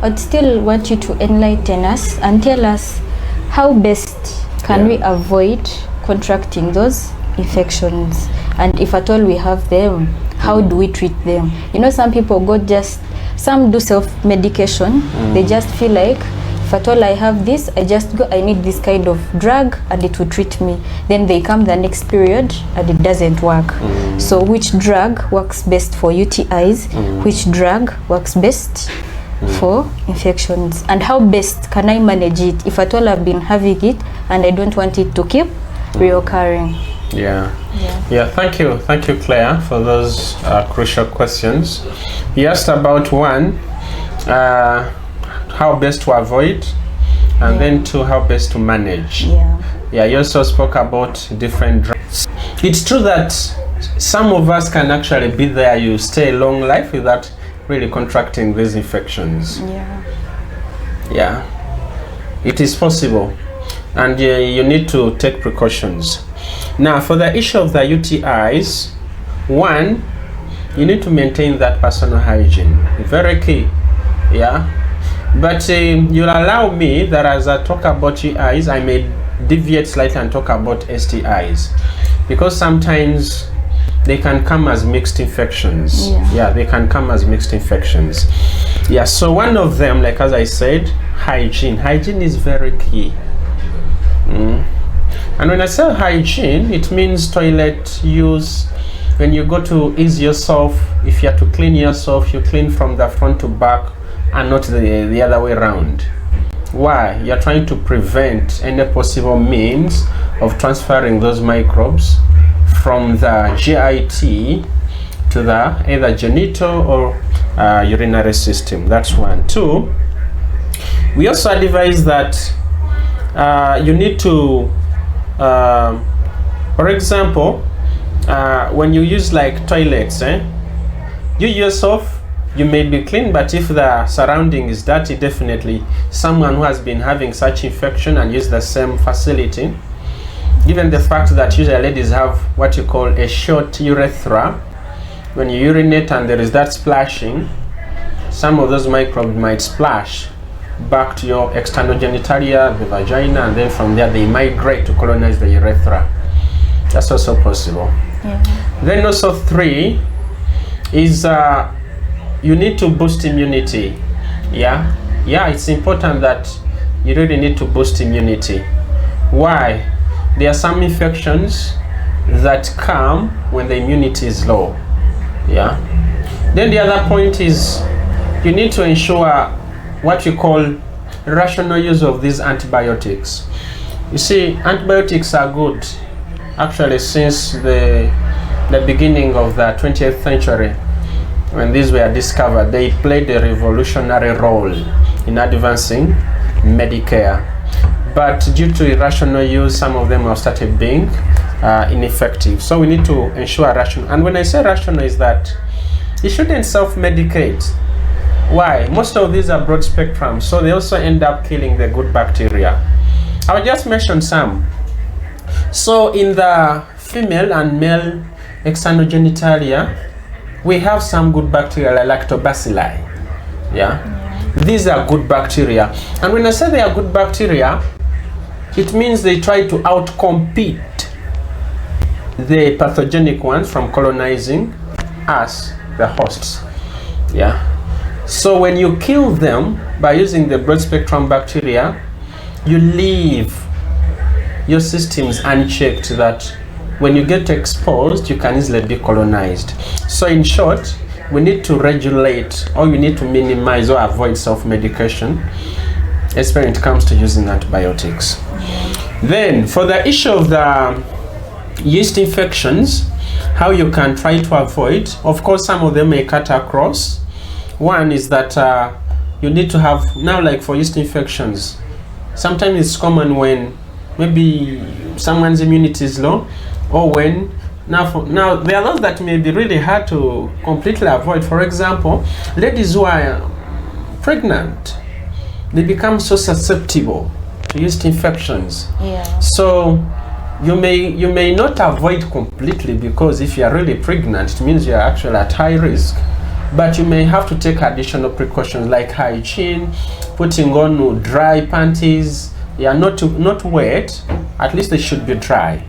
I'd still want you to enlighten us and tell us how best can we avoid contracting those infections, and if at all we have them, how do we treat them? You know, some people some do self-medication. They just feel like, if at all I have this, I need this kind of drug and it will treat me. Then they come the next period and it doesn't work. So which drug works best for UTIs? Which drug works best for infections? And how best can I manage it if at all I've been having it and I don't want it to keep reoccurring? Thank you, Claire, for those crucial questions. You asked about one, how best to avoid, and then two, how best to manage. You also spoke about different drugs. It's true that some of us can actually be there, you stay a long life without really contracting these infections. It is possible, and you need to take precautions. Now, for the issue of the UTIs, one, you need to maintain that personal hygiene. Very key. But you'll allow me that as I talk about UTIs, I may deviate slightly and talk about STIs, because sometimes they can come as mixed infections. They can come as mixed infections. So one of them, like as I said, hygiene. Hygiene is very key. And when I say hygiene, it means toilet use. When you go to ease yourself, if you have to clean yourself, you clean from the front to back and not the other way around. Why? You're trying to prevent any possible means of transferring those microbes from the GIT to the either genital or urinary system. That's one. Two, we also advise that you need to, for example, when you use like toilets, you yourself, you may be clean, but if the surrounding is dirty, definitely someone who has been having such infection and use the same facility, given the fact that usually ladies have what you call a short urethra, when you urinate and there is that splashing, some of those microbes might splash back to your external genitalia, the vagina, and then from there they migrate to colonize the urethra. That's also possible. Then also three is you need to boost immunity. It's important that you really need to boost immunity. Why? There are some infections that come when the immunity is low. Then the other point is you need to ensure what you call rational use of these antibiotics. You see, antibiotics are good actually since the beginning of the 20th century. When these were discovered, they played a revolutionary role in advancing Medicare. But due to irrational use, some of them have started being ineffective. So we need to ensure rational. And when I say rational, is that you shouldn't self-medicate. Why? Most of these are broad spectrum, so they also end up killing the good bacteria. I'll just mention some. So in the female and male external genitalia, we have some good bacteria like lactobacilli. These are good bacteria. And when I say they are good bacteria, it means they try to outcompete the pathogenic ones from colonizing us, the hosts. So when you kill them by using the broad spectrum bacteria, you leave your systems unchecked, that when you get exposed, you can easily be colonized. So in short, we need to regulate, or we need to minimize or avoid self-medication, especially when it comes to using antibiotics. Then for the issue of the yeast infections, how you can try to avoid, of course some of them may cut across. One is that you need to have, now like for yeast infections, sometimes it's common when maybe someone's immunity is low, or when, now there are those that may be really hard to completely avoid. For example, ladies who are pregnant, they become so susceptible to yeast infections. So you may not avoid completely, because if you are really pregnant, it means you are actually at high risk but you may have to take additional precautions like hygiene, putting on dry panties. Yeah, not wet, at least they should be dry.